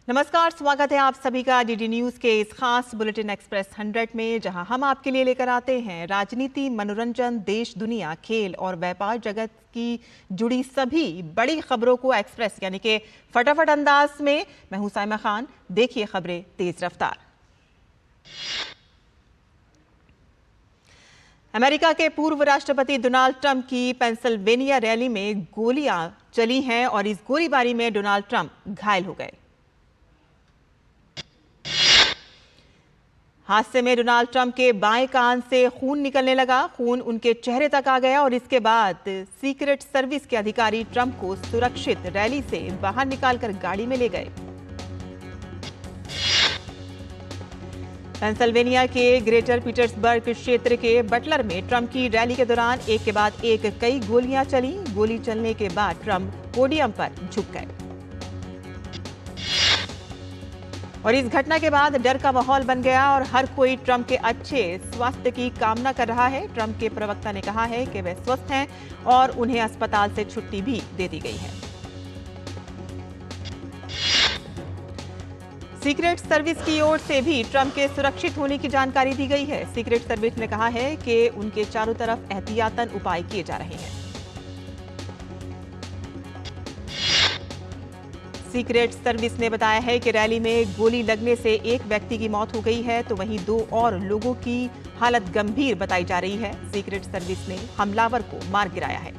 नमस्कार, स्वागत है आप सभी का डीडी न्यूज के इस खास बुलेटिन एक्सप्रेस 100 में, जहां हम आपके लिए लेकर आते हैं राजनीति, मनोरंजन, देश दुनिया, खेल और व्यापार जगत की जुड़ी सभी बड़ी खबरों को एक्सप्रेस यानी कि फटाफट अंदाज में। मैं हूं साइमा खान। देखिए खबरें तेज रफ्तार। अमेरिका के पूर्व राष्ट्रपति डोनाल्ड ट्रंप की पेंसिल्वेनिया रैली में गोलियां चली हैं और इस गोलीबारी में डोनाल्ड ट्रंप घायल हो गए। हादसे में डोनाल्ड ट्रंप के बाएं कान से खून निकलने लगा। खून उनके चेहरे तक आ गया और इसके बाद सीक्रेट सर्विस के अधिकारी ट्रंप को सुरक्षित रैली से बाहर निकालकर गाड़ी में ले गए। पेंसिल्वेनिया के ग्रेटर पीटर्सबर्ग क्षेत्र के बटलर में ट्रंप की रैली के दौरान एक के बाद एक कई गोलियां चली। गोली चलने के बाद ट्रंप पोडियम पर झुक गए और इस घटना के बाद डर का माहौल बन गया और हर कोई ट्रंप के अच्छे स्वास्थ्य की कामना कर रहा है। ट्रंप के प्रवक्ता ने कहा है कि वे स्वस्थ हैं और उन्हें अस्पताल से छुट्टी भी दे दी गई है। सीक्रेट सर्विस की ओर से भी ट्रंप के सुरक्षित होने की जानकारी दी गई है। सीक्रेट सर्विस ने कहा है कि उनके चारों तरफ एहतियातन उपाय किए जा रहे हैं। सीक्रेट सर्विस ने बताया है कि रैली में गोली लगने से एक व्यक्ति की मौत हो गई है तो वहीं 2 और लोगों की हालत गंभीर बताई जा रही है। सीक्रेट सर्विस ने हमलावर को मार गिराया है।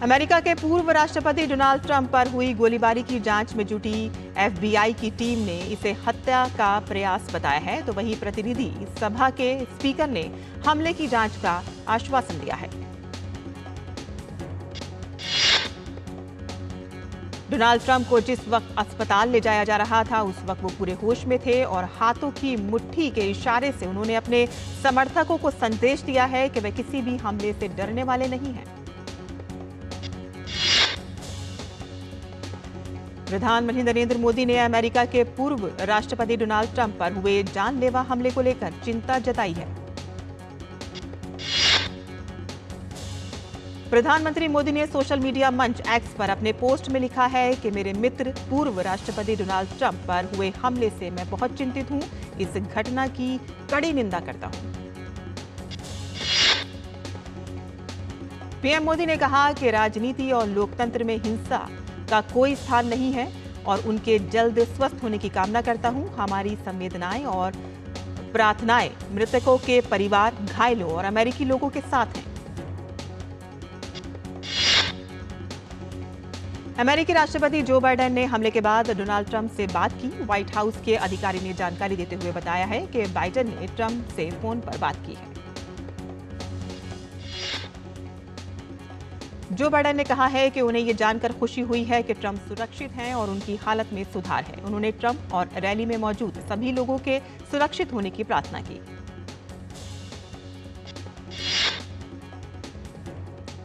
अमेरिका के पूर्व राष्ट्रपति डोनाल्ड ट्रंप पर हुई गोलीबारी की जांच में जुटी FBI की टीम ने इसे हत्या का प्रयास बताया है तो वहीं प्रतिनिधि सभा के स्पीकर ने हमले की जांच का आश्वासन दिया है। डोनाल्ड ट्रंप को जिस वक्त अस्पताल ले जाया जा रहा था उस वक्त वो पूरे होश में थे और हाथों की मुट्ठी के इशारे से उन्होंने अपने समर्थकों को संदेश दिया है कि वे किसी भी हमले से डरने वाले नहीं हैं। प्रधानमंत्री नरेंद्र मोदी ने अमेरिका के पूर्व राष्ट्रपति डोनाल्ड ट्रंप पर हुए जानलेवा हमले को लेकर चिंता जताई है। प्रधानमंत्री मोदी ने सोशल मीडिया मंच एक्स पर अपने पोस्ट में लिखा है कि मेरे मित्र पूर्व राष्ट्रपति डोनाल्ड ट्रंप पर हुए हमले से मैं बहुत चिंतित हूं। इस घटना की कड़ी निंदा करता हूं। पीएम मोदी ने कहा कि राजनीति और लोकतंत्र में हिंसा का कोई स्थान नहीं है और उनके जल्द स्वस्थ होने की कामना करता हूं। हमारी संवेदनाएं और प्रार्थनाएं मृतकों के परिवार, घायलों और अमेरिकी लोगों के साथ हैं। अमेरिकी राष्ट्रपति जो बाइडेन ने हमले के बाद डोनाल्ड ट्रंप से बात की। व्हाइट हाउस के अधिकारी ने जानकारी देते हुए बताया है कि बाइडेन ने ट्रंप से फोन पर बात की है। जो बाइडेन ने कहा है कि उन्हें यह जानकर खुशी हुई है कि ट्रंप सुरक्षित हैं और उनकी हालत में सुधार है। उन्होंने ट्रंप और रैली में मौजूद सभी लोगों के सुरक्षित होने की प्रार्थना की।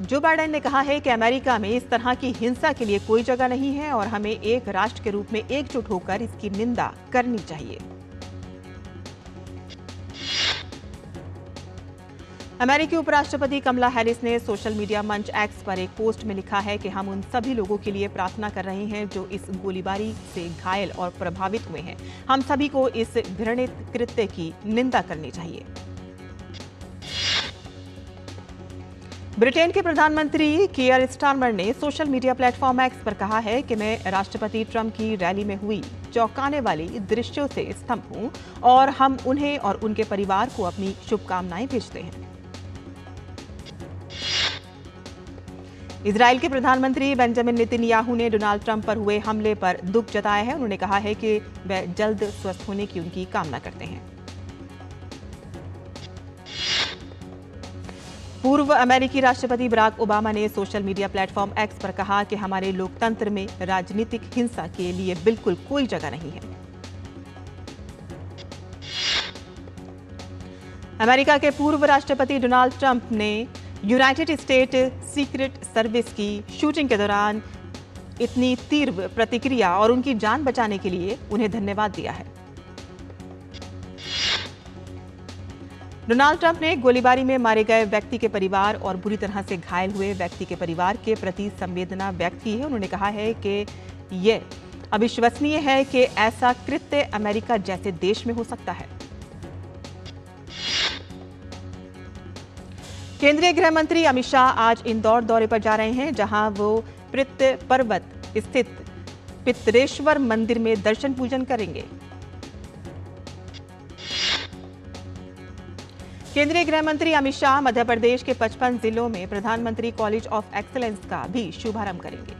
जो बाइडेन ने कहा है कि अमेरिका में इस तरह की हिंसा के लिए कोई जगह नहीं है और हमें एक राष्ट्र के रूप में एकजुट होकर इसकी निंदा करनी चाहिए। अमेरिकी उपराष्ट्रपति कमला हैरिस ने सोशल मीडिया मंच एक्स पर एक पोस्ट में लिखा है कि हम उन सभी लोगों के लिए प्रार्थना कर रहे हैं जो इस गोलीबारी से घायल और प्रभावित हुए हैं। हम सभी को इस घृणित कृत्य की निंदा करनी चाहिए। ब्रिटेन के प्रधानमंत्री कीयर स्टारमर ने सोशल मीडिया प्लेटफॉर्म एक्स पर कहा है कि मैं राष्ट्रपति ट्रंप की रैली में हुई चौंकाने वाली दृश्यों से स्तंभ हूं और हम उन्हें और उनके परिवार को अपनी शुभकामनाएं भेजते हैं। इजराइल के प्रधानमंत्री बेंजामिन नेतन्याहू ने डोनाल्ड ट्रंप पर हुए हमले पर दुख जताया है। उन्होंने कहा है कि वे जल्द स्वस्थ होने की उनकी कामना करते हैं। पूर्व अमेरिकी राष्ट्रपति बराक ओबामा ने सोशल मीडिया प्लेटफॉर्म एक्स पर कहा कि हमारे लोकतंत्र में राजनीतिक हिंसा के लिए बिल्कुल कोई जगह नहीं है। अमेरिका के पूर्व राष्ट्रपति डोनाल्ड ट्रंप ने यूनाइटेड स्टेट सीक्रेट सर्विस की शूटिंग के दौरान इतनी तीव्र प्रतिक्रिया और उनकी जान बचाने के लिए उन्हें धन्यवाद दिया है। डोनाल्ड ट्रंप ने गोलीबारी में मारे गए व्यक्ति के परिवार और बुरी तरह से घायल हुए व्यक्ति के परिवार के प्रति संवेदना व्यक्त की है। उन्होंने कहा है कि यह अविश्वसनीय है कि ऐसा कृत्य अमेरिका जैसे देश में हो सकता है। केंद्रीय गृह मंत्री अमित शाह आज इंदौर दौरे पर जा रहे हैं, जहां वो पितृ पर्वत स्थित पितरेश्वर मंदिर में दर्शन पूजन करेंगे। केंद्रीय गृह मंत्री अमित शाह मध्य प्रदेश के 55 जिलों में प्रधानमंत्री कॉलेज ऑफ एक्सीलेंस का भी शुभारंभ करेंगे।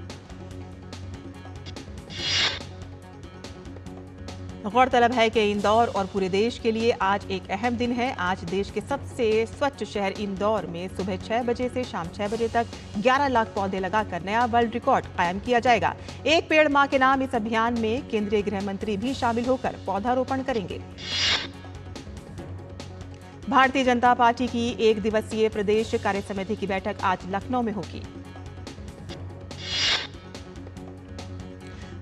गौरतलब है कि इंदौर और पूरे देश के लिए आज एक अहम दिन है। आज देश के सबसे स्वच्छ शहर इंदौर में सुबह 6 बजे से शाम 6 बजे तक 11 लाख पौधे लगाकर नया वर्ल्ड रिकॉर्ड कायम किया जाएगा। एक पेड़ मां के नाम इस अभियान में केंद्रीय गृह मंत्री भी शामिल होकर पौधारोपण करेंगे। भारतीय जनता पार्टी की 1 दिवसीय प्रदेश कार्य समिति की बैठक आज लखनऊ में होगी।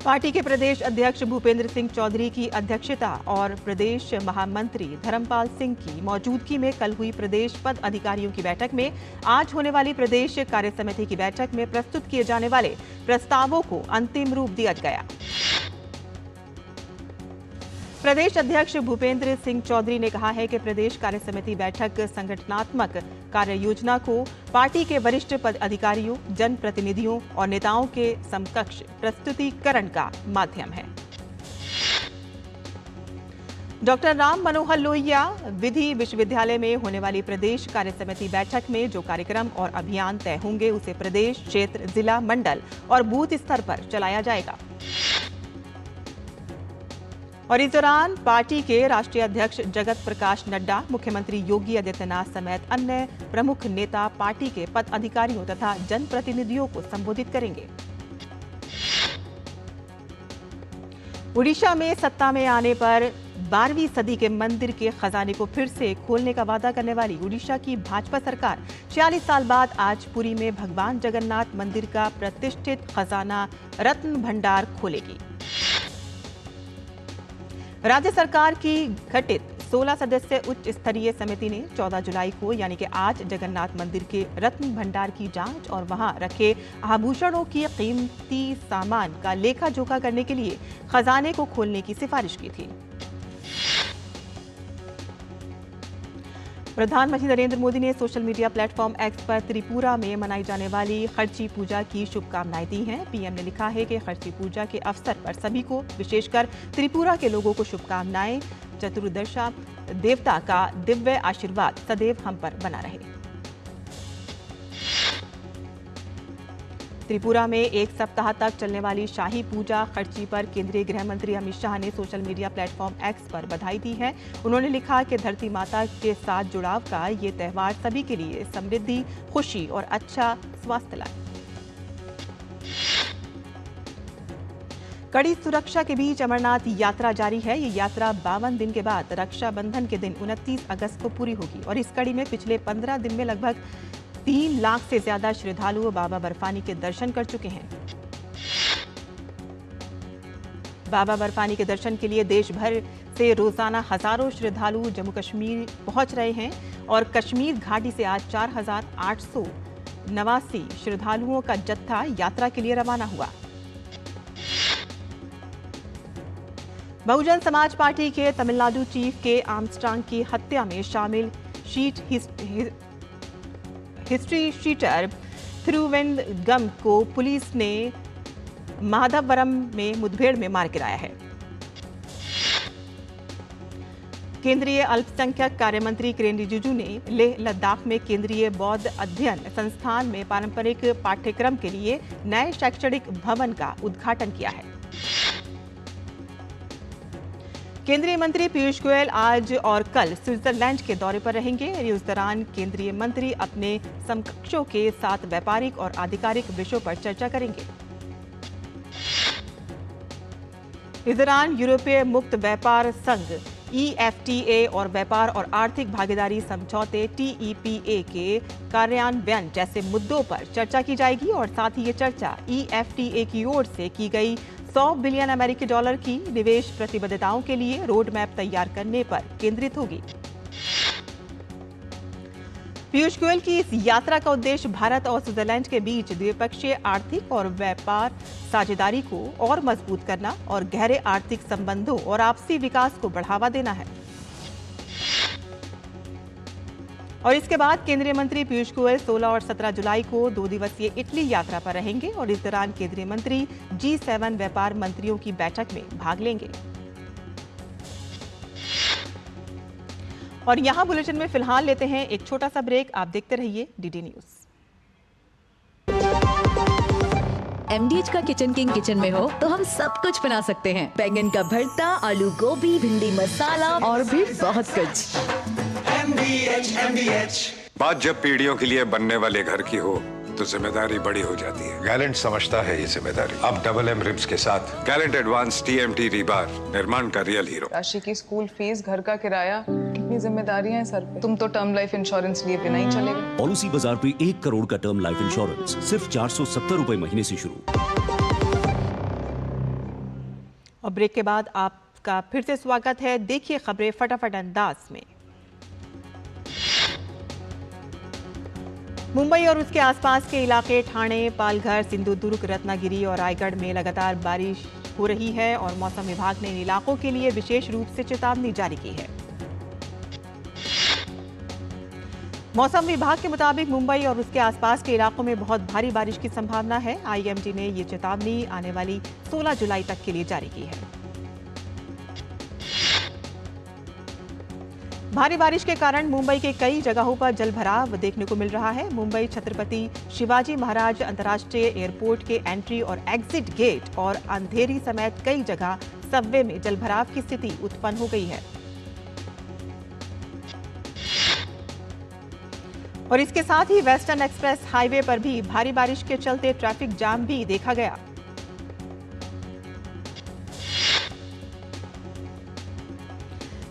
पार्टी के प्रदेश अध्यक्ष भूपेंद्र सिंह चौधरी की अध्यक्षता और प्रदेश महामंत्री धर्मपाल सिंह की मौजूदगी में कल हुई प्रदेश पद अधिकारियों की बैठक में आज होने वाली प्रदेश कार्य समिति की बैठक में प्रस्तुत किए जाने वाले प्रस्तावों को अंतिम रूप दिया गया। प्रदेश अध्यक्ष भूपेंद्र सिंह चौधरी ने कहा है कि प्रदेश कार्य समिति बैठक संगठनात्मक कार्य योजना को पार्टी के वरिष्ठ पद अधिकारियों, जनप्रतिनिधियों और नेताओं के समकक्ष प्रस्तुतिकरण का माध्यम है। डॉक्टर राम मनोहर लोहिया विधि विश्वविद्यालय में होने वाली प्रदेश कार्य समिति बैठक में जो कार्यक्रम और अभियान तय होंगे उसे प्रदेश, क्षेत्र, जिला, मंडल और बूथ स्तर पर चलाया जाएगा। और इस दौरान पार्टी के राष्ट्रीय अध्यक्ष जगत प्रकाश नड्डा, मुख्यमंत्री योगी आदित्यनाथ समेत अन्य प्रमुख नेता पार्टी के पद अधिकारियों तथा जनप्रतिनिधियों को संबोधित करेंगे। उड़ीसा में सत्ता में आने पर 12वीं सदी के मंदिर के खजाने को फिर से खोलने का वादा करने वाली उड़ीसा की भाजपा सरकार 46 साल बाद आज पुरी में भगवान जगन्नाथ मंदिर का प्रतिष्ठित खजाना रत्न भंडार खोलेगी। राज्य सरकार की गठित 16 सदस्य उच्च स्तरीय समिति ने 14 जुलाई को यानी कि आज जगन्नाथ मंदिर के रत्न भंडार की जांच और वहां रखे आभूषणों की कीमती सामान का लेखा जोखा करने के लिए खजाने को खोलने की सिफारिश की थी। प्रधानमंत्री नरेंद्र मोदी ने सोशल मीडिया प्लेटफॉर्म एक्स पर त्रिपुरा में मनाई जाने वाली खर्ची पूजा की शुभकामनाएं दी हैं। पीएम ने लिखा है कि खर्ची पूजा के अवसर पर सभी को, विशेषकर त्रिपुरा के लोगों को शुभकामनाएं। चतुर्दशा देवता का दिव्य आशीर्वाद सदैव हम पर बना रहे। त्रिपुरा में 1 सप्ताह तक चलने वाली शाही पूजा खर्ची पर केंद्रीय गृह मंत्री अमित शाह ने सोशल मीडिया प्लेटफॉर्म एक्स पर बधाई दी है। उन्होंने लिखा कि धरती माता के साथ जुड़ाव का ये त्यौहार सभी के लिए समृद्धि, खुशी और अच्छा स्वास्थ्य लाए। कड़ी सुरक्षा के बीच अमरनाथ यात्रा जारी है। ये यात्रा 52 दिन के बाद रक्षाबंधन के दिन 29 अगस्त को पूरी होगी और इस कड़ी में पिछले 15 दिन में लगभग 3 लाख से ज्यादा श्रद्धालु बाबा बर्फानी के दर्शन कर चुके हैं। बाबा बर्फानी के दर्शन के लिए देश भर से रोजाना हजारों श्रद्धालु जम्मू कश्मीर पहुंच रहे हैं और कश्मीर घाटी से आज 4,889 श्रद्धालुओं का जत्था यात्रा के लिए रवाना हुआ। बहुजन समाज पार्टी के तमिलनाडु चीफ के आर्मस्ट्रांग की हत्या में शामिल हिस्ट्री शीटर थिरुवेंद्रगम को पुलिस ने माधववरम में मुठभेड़ में मार गिराया है। केंद्रीय अल्पसंख्यक कार्य मंत्री किरेन रिजिजू ने लेह लद्दाख में केंद्रीय बौद्ध अध्ययन संस्थान में पारंपरिक पाठ्यक्रम के लिए नए शैक्षणिक भवन का उद्घाटन किया है। केंद्रीय मंत्री पीयूष गोयल आज और कल स्विट्जरलैंड के दौरे पर रहेंगे। इस दौरान केंद्रीय मंत्री अपने समकक्षों के साथ व्यापारिक और आधिकारिक विषयों पर चर्चा करेंगे। इस दौरान यूरोपीय मुक्त व्यापार संघ EFTA और व्यापार और आर्थिक भागीदारी समझौते TEPA के कार्यान्वयन जैसे मुद्दों पर चर्चा की जाएगी और साथ ही ये चर्चा EFTA की ओर से की गई $100 बिलियन अमेरिकी डॉलर की निवेश प्रतिबद्धताओं के लिए रोड मैप तैयार करने पर केंद्रित होगी। पीयूष गोयल की इस यात्रा का उद्देश्य भारत और स्विट्जरलैंड के बीच द्विपक्षीय आर्थिक और व्यापार साझेदारी को और मजबूत करना और गहरे आर्थिक संबंधों और आपसी विकास को बढ़ावा देना है। और इसके बाद केंद्रीय मंत्री पीयूष गोयल 16 और 17 जुलाई को 2 दिवसीय इटली यात्रा पर रहेंगे और इस दौरान केंद्रीय मंत्री G7 व्यापार मंत्रियों की बैठक में भाग लेंगे। और यहां बुलेटिन में फिलहाल लेते हैं एक छोटा सा ब्रेक। आप देखते रहिए डीडी न्यूज। MDH का किचन किंग किचन में हो तो हम सब कुछ बना सकते हैं। बैंगन का भरता, आलू गोभी, भिंडी मसाला और भी बहुत कुछ। MDH। बात जब पीढ़ियों के लिए बनने वाले घर की हो तो जिम्मेदारी बड़ी हो जाती है। गैलेंट समझता है ये जिम्मेदारी। अब डबल M रिब्स के साथ गैलेंट एडवांस TMT रीबार, निर्माण का रियल हीरो। राशि की स्कूल फीस, घर का किराया, कितनी जिम्मेदारियां हैं सर पे। तुम तो टर्म लाइफ इंश्योरेंस लिए बिना ही चलेगा। पॉलिसी बाजार पे 1 करोड़ का टर्म लाइफ इंश्योरेंस सिर्फ 470 रुपए महीने से शुरू। और ब्रेक के बाद आपका फिर से स्वागत है। देखिए खबरें फटाफट अंदाज में। मुंबई और उसके आसपास के इलाके ठाणे, पालघर, सिंधुदुर्ग, रत्नागिरी और रायगढ़ में लगातार बारिश हो रही है और मौसम विभाग ने इन इलाकों के लिए विशेष रूप से चेतावनी जारी की है। मौसम विभाग के मुताबिक मुंबई और उसके आसपास के इलाकों में बहुत भारी बारिश की संभावना है। IMD ने ये चेतावनी आने वाली 16 जुलाई तक के लिए जारी की है। भारी बारिश के कारण मुंबई के कई जगहों पर जलभराव देखने को मिल रहा है। मुंबई छत्रपति शिवाजी महाराज अंतर्राष्ट्रीय एयरपोर्ट के एंट्री और एग्जिट गेट और अंधेरी समेत कई जगह सबवे में जलभराव की स्थिति उत्पन्न हो गई है। और इसके साथ ही वेस्टर्न एक्सप्रेस हाईवे पर भी भारी बारिश के चलते ट्रैफिक जाम भी देखा गया।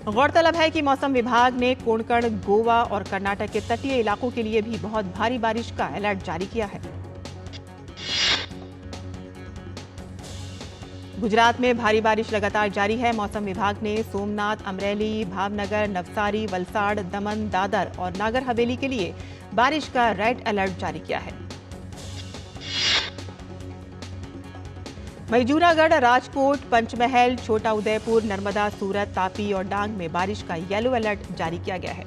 गौरतलब है कि मौसम विभाग ने कोंकण, गोवा और कर्नाटक के तटीय इलाकों के लिए भी बहुत भारी बारिश का अलर्ट जारी किया है। गुजरात में भारी बारिश लगातार जारी है। मौसम विभाग ने सोमनाथ, अमरेली, भावनगर, नवसारी, वलसाड़, दमन, दादर और नागर हवेली के लिए बारिश का रेड अलर्ट जारी किया है। वहीं जूनागढ़, राजकोट, पंचमहल, छोटा उदयपुर, नर्मदा, सूरत, तापी और डांग में बारिश का येलो अलर्ट जारी किया गया है।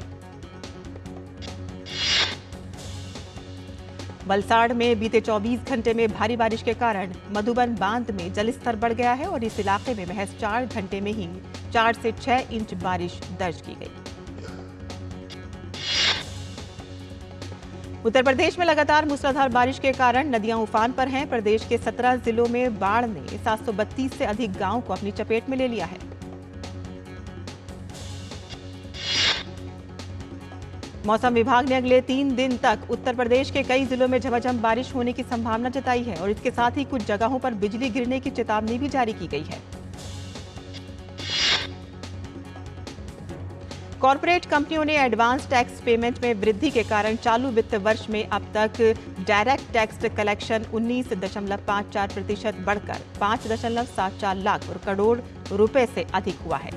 वलसाड़ में बीते 24 घंटे में भारी बारिश के कारण मधुबन बांध में जलस्तर बढ़ गया है और इस इलाके में महज 4 घंटे में ही 4 से 6 इंच बारिश दर्ज की गई। उत्तर प्रदेश में लगातार मूसलाधार बारिश के कारण नदियां उफान पर हैं। प्रदेश के 17 जिलों में बाढ़ ने 732 से अधिक गांवों को अपनी चपेट में ले लिया है। मौसम विभाग ने अगले 3 दिन तक उत्तर प्रदेश के कई जिलों में झमाझम बारिश होने की संभावना जताई है और इसके साथ ही कुछ जगहों पर बिजली गिरने की चेतावनी भी जारी की गई है। कॉर्पोरेट कंपनियों ने एडवांस टैक्स पेमेंट में वृद्धि के कारण चालू वित्त वर्ष में अब तक डायरेक्ट टैक्स कलेक्शन 19.54% बढ़कर 5.74 लाख करोड़ रुपए से अधिक हुआ है।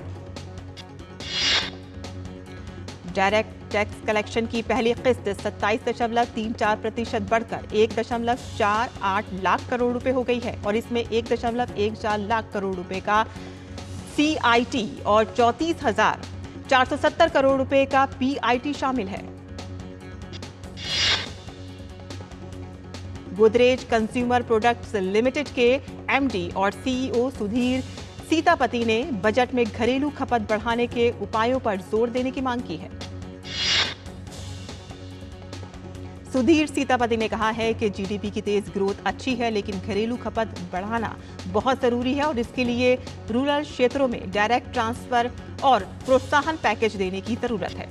डायरेक्ट टैक्स कलेक्शन की पहली किस्त 27.34% बढ़कर 1.48 लाख करोड़ रुपए हो गई है और इसमें 1.14 लाख करोड़ रुपए का CIT और 34,470 करोड़ रुपए का PIT शामिल है। गोदरेज कंज्यूमर प्रोडक्ट्स लिमिटेड के MD और CEO सुधीर सीतापति ने बजट में घरेलू खपत बढ़ाने के उपायों पर जोर देने की मांग की है। सुधीर सीतापति ने कहा है कि GDP की तेज ग्रोथ अच्छी है लेकिन घरेलू खपत बढ़ाना बहुत जरूरी है और इसके लिए रूरल क्षेत्रों में डायरेक्ट ट्रांसफर और प्रोत्साहन पैकेज देने की जरूरत है।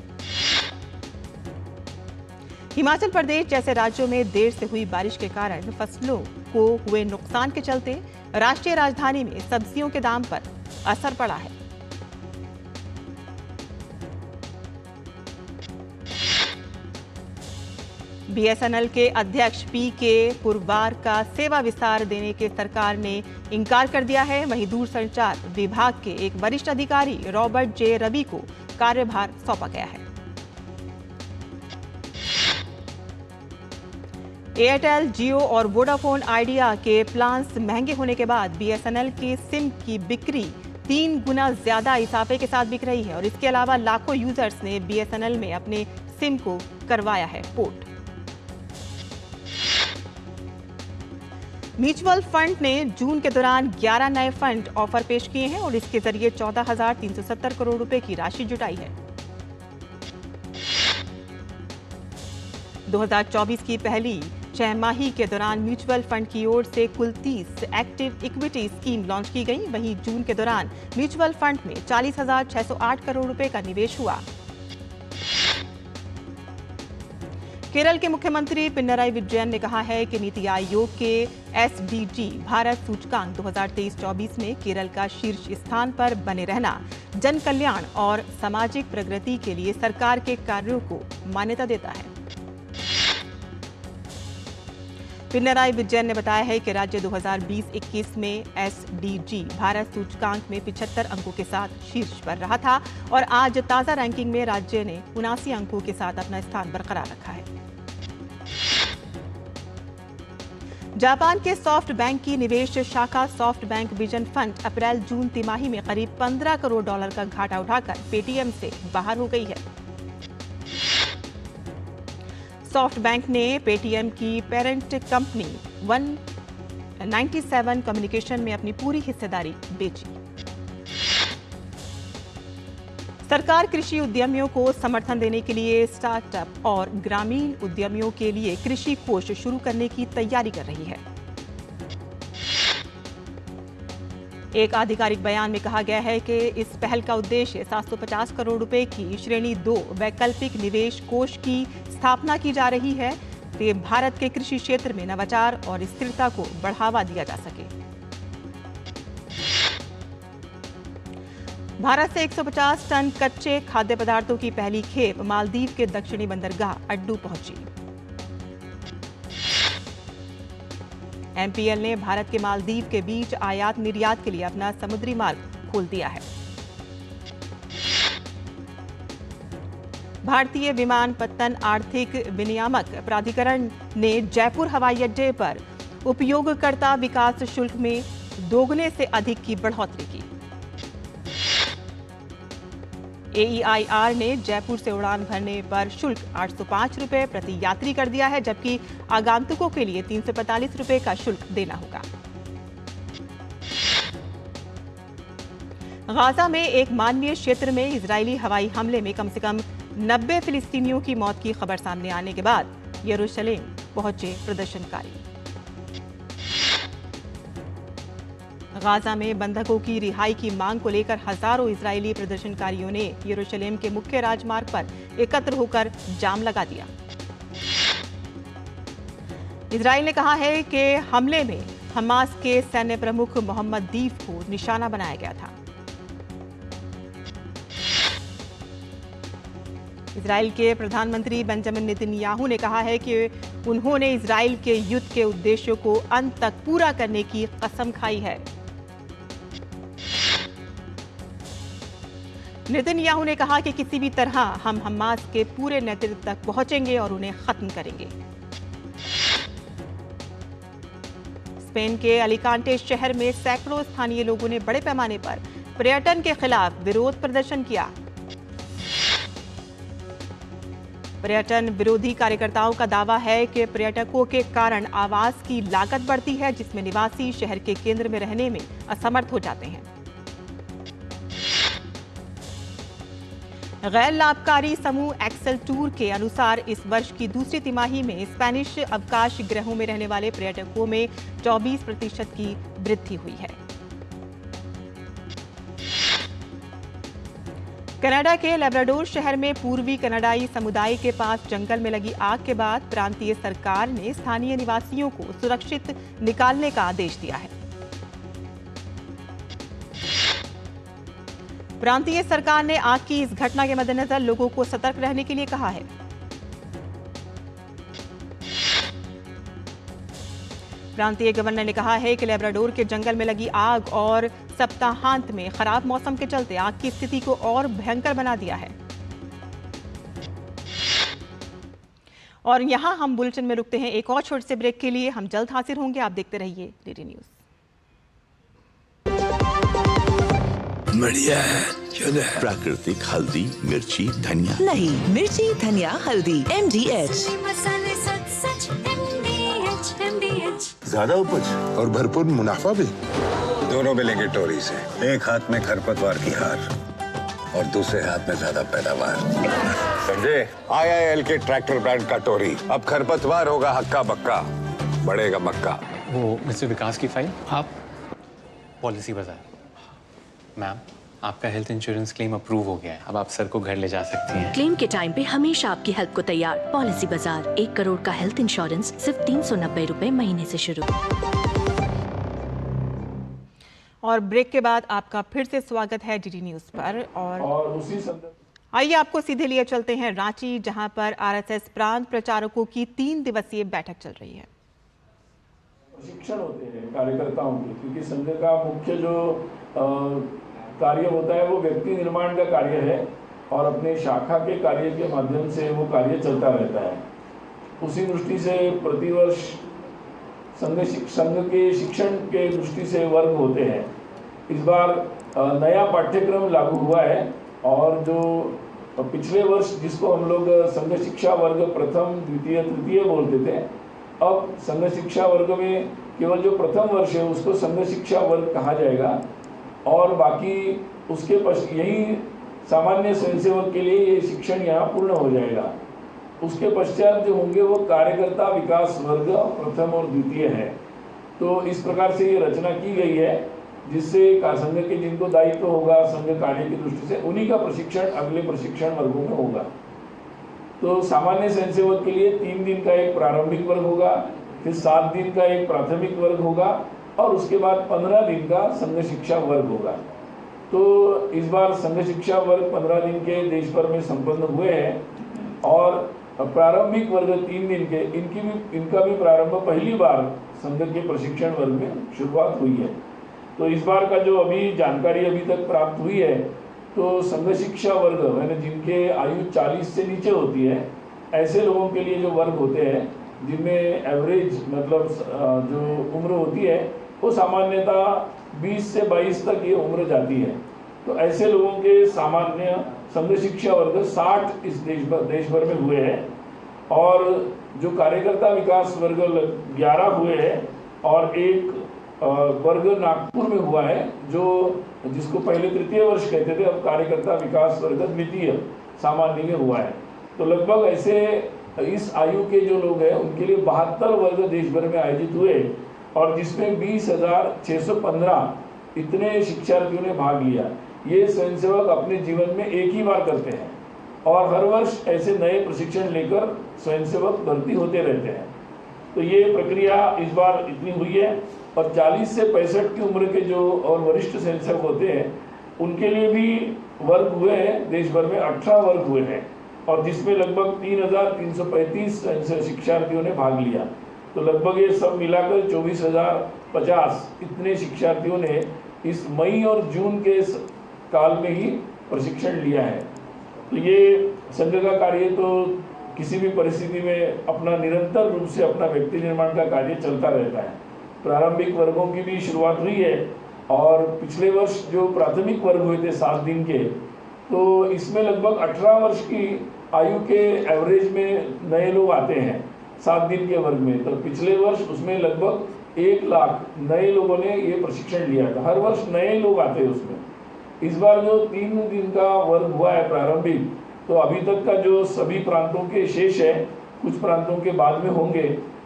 हिमाचल प्रदेश जैसे राज्यों में देर से हुई बारिश के कारण फसलों को हुए नुकसान के चलते राष्ट्रीय राजधानी में सब्जियों के दाम पर असर पड़ा है। BSNL के अध्यक्ष PK पुरवार का सेवा विस्तार देने के सरकार ने इनकार कर दिया है। वहीं दूरसंचार विभाग के एक वरिष्ठ अधिकारी रॉबर्ट J. रवि को कार्यभार सौंपा गया है। एयरटेल, जियो और वोडाफोन आइडिया के प्लान्स महंगे होने के बाद बीएसएनएल के सिम की बिक्री 3 गुना ज्यादा इजाफे के साथ बिक रही है और इसके अलावा लाखों यूजर्स ने बीएसएनएल में अपने सिम को करवाया है पोर्ट। म्यूचुअल फंड ने जून के दौरान 11 नए फंड ऑफर पेश किए हैं और इसके जरिए 14,370 करोड़ रुपए की राशि जुटाई है। 2024 की पहली 6 माही के दौरान म्यूचुअल फंड की ओर से कुल 30 एक्टिव इक्विटी स्कीम लॉन्च की गई। वहीं जून के दौरान म्यूचुअल फंड में 40,608 करोड़ रुपए का निवेश हुआ। केरल के मुख्यमंत्री पिनराई विजयन ने कहा है कि नीति आयोग के एसडीजी भारत सूचकांक 2023-24 में केरल का शीर्ष स्थान पर बने रहना जन कल्याण और सामाजिक प्रगति के लिए सरकार के कार्यों को मान्यता देता है। पिनराई विजयन ने बताया है कि राज्य 2020-21 में एसडीजी भारत सूचकांक में 75 अंकों के साथ शीर्ष पर रहा था और आज ताजा रैंकिंग में राज्य ने 79 अंकों के साथ अपना स्थान बरकरार रखा है। जापान के सॉफ्ट बैंक की निवेश शाखा सॉफ्ट बैंक विजन फंड अप्रैल-जून तिमाही में करीब $15 करोड़ का घाटा उठाकर पेटीएम से बाहर हो गई है। सॉफ्ट बैंक ने पेटीएम की पेरेंट कंपनी 197 कम्युनिकेशन में अपनी पूरी हिस्सेदारी बेची। सरकार कृषि उद्यमियों को समर्थन देने के लिए स्टार्टअप और ग्रामीण उद्यमियों के लिए कृषि कोष शुरू करने की तैयारी कर रही है। एक आधिकारिक बयान में कहा गया है कि इस पहल का उद्देश्य 750 करोड़ रुपए की श्रेणी 2 वैकल्पिक निवेश कोष की स्थापना की जा रही है कि भारत के कृषि क्षेत्र में नवाचार और स्थिरता को बढ़ावा दिया जा सके। भारत से 150 टन कच्चे खाद्य पदार्थों की पहली खेप मालदीव के दक्षिणी बंदरगाह अड्डू पहुंची। एमपीएल ने भारत के मालदीव के बीच आयात निर्यात के लिए अपना समुद्री मार्ग खोल दिया है। भारतीय विमानपत्तन आर्थिक विनियामक प्राधिकरण ने जयपुर हवाई अड्डे पर उपयोगकर्ता विकास शुल्क में दोगुने से अधिक की बढ़ोतरी की। एईआईआर ने जयपुर से उड़ान भरने पर शुल्क 805 रुपए प्रति यात्री कर दिया है, जबकि आगंतुकों के लिए 345 रुपए का शुल्क देना होगा। गाजा में एक मानवीय क्षेत्र में इजरायली हवाई हमले में कम से कम 90 फिलिस्तीनियों की मौत की खबर सामने आने के बाद यरूशलेम पहुंचे प्रदर्शनकारी। गाजा में बंधकों की रिहाई की मांग को लेकर हजारों इजरायली प्रदर्शनकारियों ने यरूशलेम के मुख्य राजमार्ग पर एकत्र होकर जाम लगा दिया। इजरायल ने कहा है कि हमले में हमास के सैन्य प्रमुख मोहम्मद दीफ को निशाना बनाया गया था। इजरायल के प्रधानमंत्री बेंजामिन नेतन्याहू ने कहा है कि उन्होंने इजरायल के युद्ध के उद्देश्यों को अंत तक पूरा करने की कसम खाई है। नेतन्याहू ने कहा कि किसी भी तरह हम हमास के पूरे नेतृत्व तक पहुंचेंगे और उन्हें खत्म करेंगे। स्पेन के अलिकांटे शहर में सैकड़ों स्थानीय लोगों ने बड़े पैमाने पर पर्यटन के खिलाफ विरोध प्रदर्शन किया। पर्यटन विरोधी कार्यकर्ताओं का दावा है कि पर्यटकों के कारण आवास की लागत बढ़ती है, जिसमें निवासी शहर के केंद्र में रहने में असमर्थ हो जाते हैं। गैर लाभकारी समूह एक्सेल टूर के अनुसार इस वर्ष की दूसरी तिमाही में स्पेनिश अवकाश गृहों में रहने वाले पर्यटकों में 24% की वृद्धि हुई है। कनाडा के लेब्राडोर शहर में पूर्वी कनाडाई समुदाय के पास जंगल में लगी आग के बाद प्रांतीय सरकार ने स्थानीय निवासियों को सुरक्षित निकालने का आदेश दिया है। प्रांतीय सरकार ने आग की इस घटना के मद्देनजर लोगों को सतर्क रहने के लिए कहा है। प्रांतीय गवर्नर ने कहा है कि लेब्राडोर के जंगल में लगी आग और सप्ताहांत में खराब मौसम के चलते आग की स्थिति को और भयंकर बना दिया है। और यहाँ हम बुलेटिन में रुकते हैं एक और छोटे से ब्रेक के लिए। हम जल्द हाजिर होंगे, आप देखते रहिए डीडी न्यूज़। बढ़िया है, शुद्ध है। प्राकृतिक हल्दी, मिर्ची, धनिया नहीं, मिर्ची, धनिया, हल्दी, MDH। ज्यादा उपज और भरपूर मुनाफा भी। दोनों मिलेंगे टोरी से। एक हाथ में खरपतवार की हार और दूसरे हाथ में ज्यादा पैदावार। समझे? IIL के ट्रैक्टर ब्रांड का टोरी। अब खरपतवार होगा हक्का बक्का, बढ़ेगा मक्का। वो मिस्टर विकास की फाइल आप पॉलिसी बाजार। मैम, आपका हेल्थ इंश्योरेंस क्लेम अप्रूव हो गया है। अब आप सर को घर ले जा सकती हैं। क्लेम के टाइम पे हमेशा आपकी हेल्प को तैयार। पॉलिसी बाजार, 1 करोड़ का हेल्थ इंश्योरेंस सिर्फ 390 रुपए महीने से शुरू। और ब्रेक के बाद आपका फिर से स्वागत है डीडी न्यूज़ पर। और आइए आपको सीधे लिए चलते हैं रांची, जहां पर RSS प्रांत प्रचारकों की 3 दिवसीय बैठक चल रही है। प्रशिक्षण होते हैं कार्यकर्ताओं के, क्योंकि संघ का मुख्य जो कार्य होता है वो व्यक्ति निर्माण का कार्य है और अपने शाखा के कार्य के माध्यम से वो कार्य चलता रहता है। उसी दृष्टि से प्रतिवर्ष संघ के शिक्षण के दृष्टि से वर्ग होते हैं। इस बार नया पाठ्यक्रम लागू हुआ है और जो पिछले वर्ष जिसको हम लोग संघ शिक्षा वर्ग प्रथम, द्वितीय, तृतीय बोलते थे, अब संघ शिक्षा वर्ग में केवल जो प्रथम वर्ष है उसको संघ शिक्षा वर्ग कहा जाएगा और बाकी उसके यही सामान्य स्वयंसेवक के लिए ये शिक्षण यहाँ पूर्ण हो जाएगा। उसके पश्चात जो होंगे वो कार्यकर्ता विकास वर्ग प्रथम और द्वितीय है। तो इस प्रकार से ये रचना की गई है जिससे संघ के जिनको दायित्व होगा संघ कार्य की दृष्टि से उन्हीं का प्रशिक्षण अगले प्रशिक्षण वर्गों में होगा। तो सामान्य स्वयंसेवक के लिए 3 दिन का एक प्रारंभिक वर्ग होगा, फिर 7 दिन का एक प्राथमिक वर्ग होगा और उसके बाद 15 दिन का संघ शिक्षा वर्ग होगा। तो इस बार संघ शिक्षा वर्ग 15 दिन के देश भर में संपन्न हुए हैं और प्रारंभिक वर्ग 3 दिन के इनका भी प्रारंभ पहली बार संघ के प्रशिक्षण वर्ग में शुरुआत हुई है। तो इस बार का जो अभी जानकारी अभी तक प्राप्त हुई है तो संघ शिक्षा वर्ग यानी जिनके आयु 40 से नीचे होती है, ऐसे लोगों के लिए जो वर्ग होते हैं जिनमें एवरेज मतलब जो उम्र होती है वो सामान्यतः 20 से 22 तक ये उम्र जाती है। तो ऐसे लोगों के सामान्य संघ शिक्षा वर्ग 60 इस देश भर में हुए हैं और जो कार्यकर्ता विकास वर्ग 11 हुए हैं और एक वर्ग नागपुर में हुआ है जो जिसको पहले तृतीय वर्ष कहते थे, अब कार्यकर्ता विकास वर्ग द्वितीय सामान्य में हुआ है। तो लगभग ऐसे इस आयु के जो लोग हैं उनके लिए 72 वर्ग देश भर में आयोजित हुए और जिसमें 20,615 इतने शिक्षार्थियों ने भाग लिया। ये स्वयंसेवक अपने जीवन में एक ही बार करते हैं और हर वर्ष ऐसे नए प्रशिक्षण लेकर स्वयंसेवक भर्ती होते रहते हैं। तो ये प्रक्रिया इस बार इतनी हुई है और 40 से 65 की उम्र के जो और वरिष्ठ स्वयंसेवक होते हैं उनके लिए भी वर्ग हुए हैं। देश भर में 18 वर्ग हुए हैं और जिसमें लगभग 3,335 शिक्षार्थियों ने भाग लिया। तो लगभग ये सब मिलाकर 24,050 इतने शिक्षार्थियों ने इस मई और जून के काल में ही प्रशिक्षण लिया है। तो ये संघ का कार्य तो किसी भी परिस्थिति में अपना निरंतर रूप से अपना व्यक्ति निर्माण का कार्य चलता रहता है। प्रारंभिक वर्गों की भी शुरुआत हुई है और पिछले वर्ष जो प्राथमिक वर्ग हुए थे 7 दिन के, तो इसमें लगभग 18 वर्ष की आयु के एवरेज में नए लोग आते हैं 7 दिन के वर्ग में। तो पिछले वर्ष उसमें लगभग 1 लाख नए लोगों ने ये प्रशिक्षण लिया था। हर वर्ष नए लोग आते हैं उसमें। इस बार जो 3 दिन का वर्ग हुआ है प्रारंभिक, तो अभी तक का जो सभी प्रांतों के शेष है, कुछ प्रांतों के बाद में होंगे,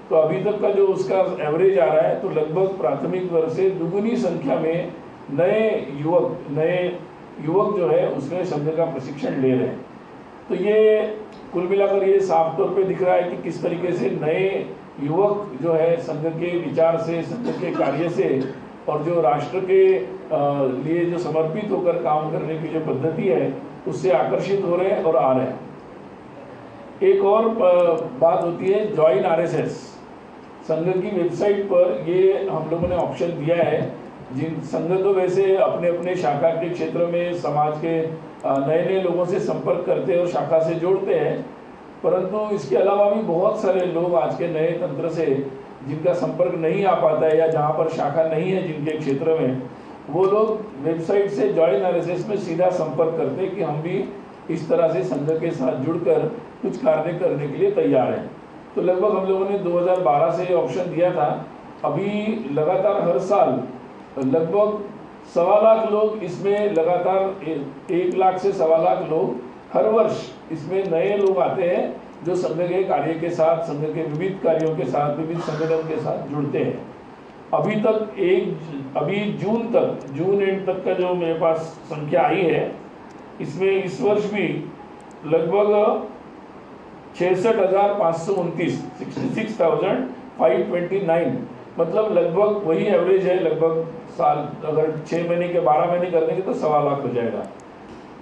तो अभी तक का जो उसका एवरेज आ रहा है तो लगभग प्राथमिक वर्ग से दुगुनी संख्या में नए युवक जो है उसमें संघ का प्रशिक्षण ले रहे हैं। तो ये कुल मिलाकर ये साफ तौर पे दिख रहा है कि किस तरीके से नए युवक जो है संघ के विचार से, संघ के कार्य से और जो राष्ट्र के लिए जो समर्पित होकर काम करने की जो पद्धति है उससे आकर्षित हो रहे हैं और आ रहे हैं। एक और बात होती है ज्वाइन RSS। संघ की वेबसाइट पर ये हम लोगों ने ऑप्शन दिया है। जिन संघ तो वैसे अपने अपने शाखा के क्षेत्र में समाज के नए नए लोगों से संपर्क करते हैं और शाखा से जोड़ते हैं, परंतु इसके अलावा भी बहुत सारे लोग आज के नए तंत्र से जिनका संपर्क नहीं आ पाता है या जहाँ पर शाखा नहीं है जिनके क्षेत्र में, वो लोग वेबसाइट से जॉइन आरएसएस में सीधा संपर्क करते हैं कि हम भी इस तरह से संघ के साथ जुड़कर कुछ कार्य करने के लिए तैयार हैं। तो लगभग हम लोगों ने 2012 से ऑप्शन दिया था। अभी लगातार हर साल लगभग 1.25 लाख लोग इसमें लगातार 1 लाख से 1.25 लाख लोग हर वर्ष इसमें नए लोग आते हैं जो संघ के कार्य के साथ, संघ के विविध कार्यों के साथ, विविध संगठन के साथ जुड़ते हैं। अभी जून एंड तक का जो मेरे पास संख्या आई है, इसमें इस वर्ष भी लगभग 66,529 66,529, मतलब लगभग वही एवरेज है। लगभग साल अगर 6 महीने के 12 महीने कर देंगे तो 1.25 लाख हो जाएगा।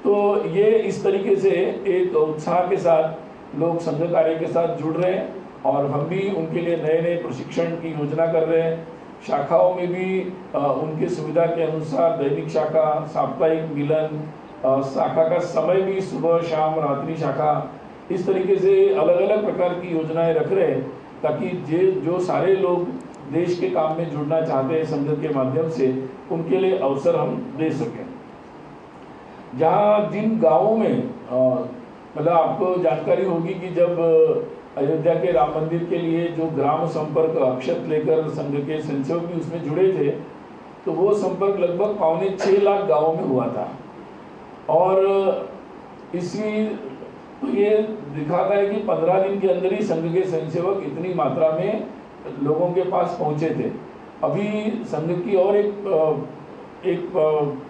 तो ये इस तरीके से एक उत्साह के साथ लोग संघ कार्य के साथ जुड़ रहे हैं और हम भी उनके लिए नए नए प्रशिक्षण की योजना कर रहे हैं। शाखाओं में भी उनके सुविधा के अनुसार दैनिक शाखा, साप्ताहिक मिलन, शाखा का समय भी सुबह शाम रात्रि शाखा, इस तरीके से अलग अलग प्रकार की योजनाएं रख रहे हैं ताकि जो सारे लोग देश के काम में जुड़ना चाहते हैं संघ के माध्यम से, उनके लिए अवसर हम दे सकें। जहाँ जिन गांवों में मतलब आपको जानकारी होगी कि जब अयोध्या के राम मंदिर के लिए जो ग्राम संपर्क अक्षत लेकर संघ के स्वयंसेवक भी उसमें जुड़े थे, तो वो संपर्क लगभग 5.25 लाख गाँवों में हुआ था। और इसी तो ये दिखाता है कि 15 दिन के अंदर ही संघ के स्वयंसेवक इतनी मात्रा में लोगों के पास पहुंचे थे। अभी संघ की और एक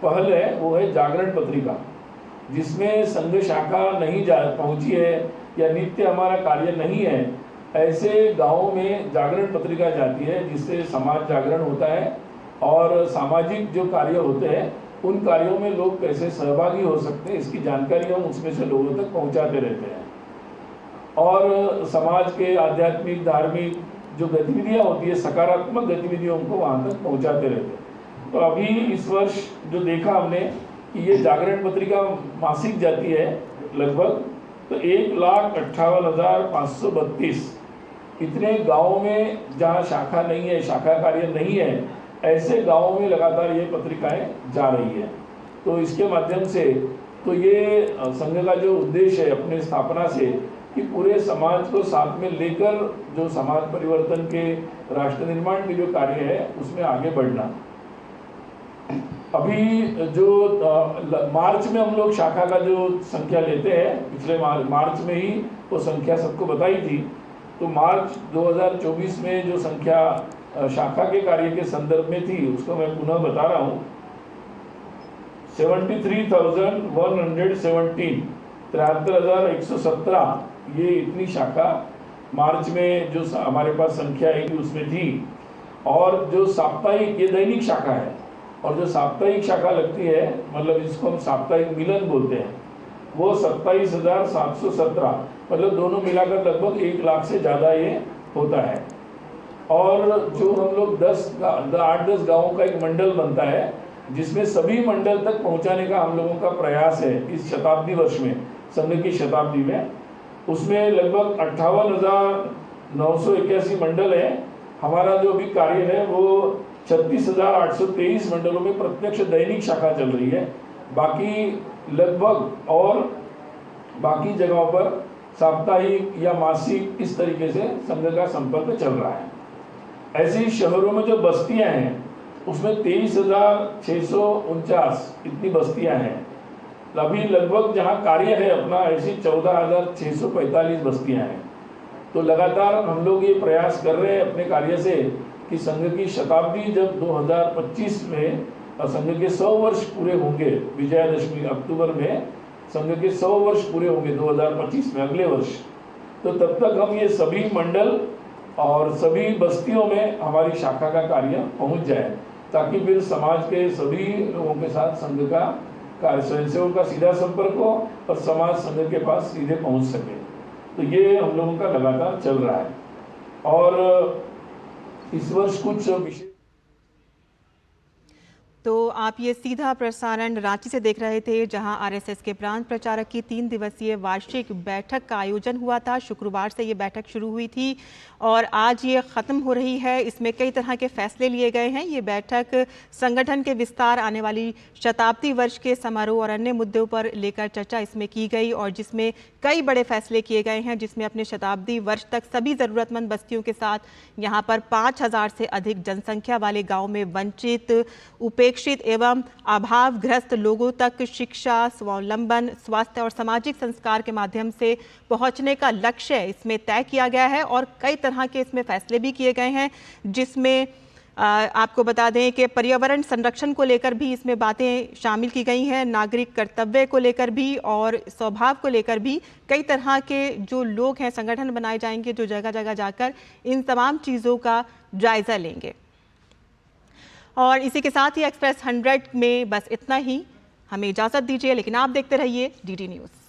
पहल है, वो है जागरण पत्रिका, जिसमें संघ शाखा नहीं पहुंची है या नित्य हमारा कार्य नहीं है, ऐसे गांवों में जागरण पत्रिका जाती है जिससे समाज जागरण होता है और सामाजिक जो कार्य होते हैं उन कार्यों में लोग कैसे सहभागी हो सकते हैं, इसकी जानकारी हम उसमें से लोगों तक पहुंचाते रहते हैं। और समाज के आध्यात्मिक धार्मिक जो गतिविधियां होती है, सकारात्मक गतिविधियों को वहां तक पहुंचाते रहते हैं। तो अभी इस वर्ष जो देखा हमने कि ये जागरण पत्रिका मासिक जाती है लगभग, तो 1,58,532 इतने गाँवों में जहाँ शाखा नहीं है, शाखा कार्य नहीं है, ऐसे गाँवों में लगातार ये पत्रिकाएं जा रही है। तो इसके माध्यम से तो ये संघ का जो उद्देश्य है अपने स्थापना से कि पूरे समाज को साथ में लेकर जो समाज परिवर्तन के, राष्ट्र निर्माण के जो कार्य है उसमें आगे बढ़ना। अभी जो मार्च में हम लोग शाखा का जो संख्या लेते हैं, पिछले मार्च में ही वो संख्या सबको बताई थी। तो मार्च 2024 में जो संख्या शाखा के कार्य के संदर्भ में थी उसको मैं पुनः बता रहा हूँ। 73,117, 73,117 ये इतनी शाखा मार्च में जो हमारे पास संख्या आई थी उसमें थी। और जो साप्ताहिक, ये दैनिक शाखा है, और जो साप्ताहिक शाखा लगती है, मतलब जिसको हम साप्ताहिक मिलन बोलते हैं, वो 27,717, मतलब दोनों मिलाकर लगभग 1 लाख से ज़्यादा ये होता है। और जो हम लोग 8-10 गाँवों का एक मंडल बनता है, जिसमें सभी मंडल तक पहुंचाने का हम लोगों का प्रयास है इस शताब्दी वर्ष में, संघ की शताब्दी में। उसमें लगभग 58,981 मंडल है। हमारा जो भी कार्य है वो 36,823 मंडलों में प्रत्यक्ष दैनिक शाखा चल रही है। बाकी लगभग और बाकी जगहों पर साप्ताहिक या मासिक इस तरीके से संघ का संपर्क चल रहा है। ऐसे ही शहरों में जो बस्तियां हैं उसमें 23,649 इतनी बस्तियां हैं। अभी लगभग जहां कार्य है अपना, ऐसी 14,645 बस्तियां हैं। तो लगातार हम लोग ये प्रयास कर रहे हैं अपने कार्य से कि संघ की शताब्दी जब 2025 में संघ के 100 वर्ष पूरे होंगे, विजयादशमी अक्टूबर में संघ के 100 वर्ष पूरे होंगे 2025 में, अगले वर्ष, तो तब तक हम ये सभी मंडल और सभी बस्तियों में हमारी शाखा का कार्य पहुंच जाए, ताकि फिर समाज के सभी लोगों के साथ संघ का कार्य, स्वयंसेवकों का सीधा संपर्क हो और समाज संघ के पास सीधे पहुंच सके। तो ये हम लोगों का लगातार चल रहा है। और इस वर्ष कुछ विशेष तो आप ये सीधा प्रसारण रांची से देख रहे थे, जहां आरएसएस के प्रांत प्रचारक की 3 दिवसीय वार्षिक बैठक का आयोजन हुआ था। शुक्रवार से ये बैठक शुरू हुई थी और आज ये ख़त्म हो रही है। इसमें कई तरह के फैसले लिए गए हैं। ये बैठक संगठन के विस्तार, आने वाली शताब्दी वर्ष के समारोह और अन्य मुद्दों पर लेकर चर्चा इसमें की गई और जिसमें कई बड़े फैसले किए गए हैं, जिसमें अपने शताब्दी वर्ष तक सभी ज़रूरतमंद बस्तियों के साथ यहाँ पर 5000 से अधिक जनसंख्या वाले गाँव में वंचित, उपेक्षित एवं अभावग्रस्त लोगों तक शिक्षा, स्वावलंबन, स्वास्थ्य और सामाजिक संस्कार के माध्यम से पहुंचने का लक्ष्य इसमें तय किया गया है और कई तरह के इसमें फैसले भी किए गए हैं, जिसमें आपको बता दें कि पर्यावरण संरक्षण को लेकर भी इसमें बातें शामिल की गई हैं, नागरिक कर्तव्य को लेकर भी और स्वभाव को लेकर भी कई तरह के जो लोग हैं, संगठन बनाए जाएंगे जो जगह जगह जाकर इन तमाम चीज़ों का जायज़ा लेंगे। और इसी के साथ ही एक्सप्रेस 100 में बस इतना ही। हमें इजाज़त दीजिए, लेकिन आप देखते रहिए DD न्यूज़।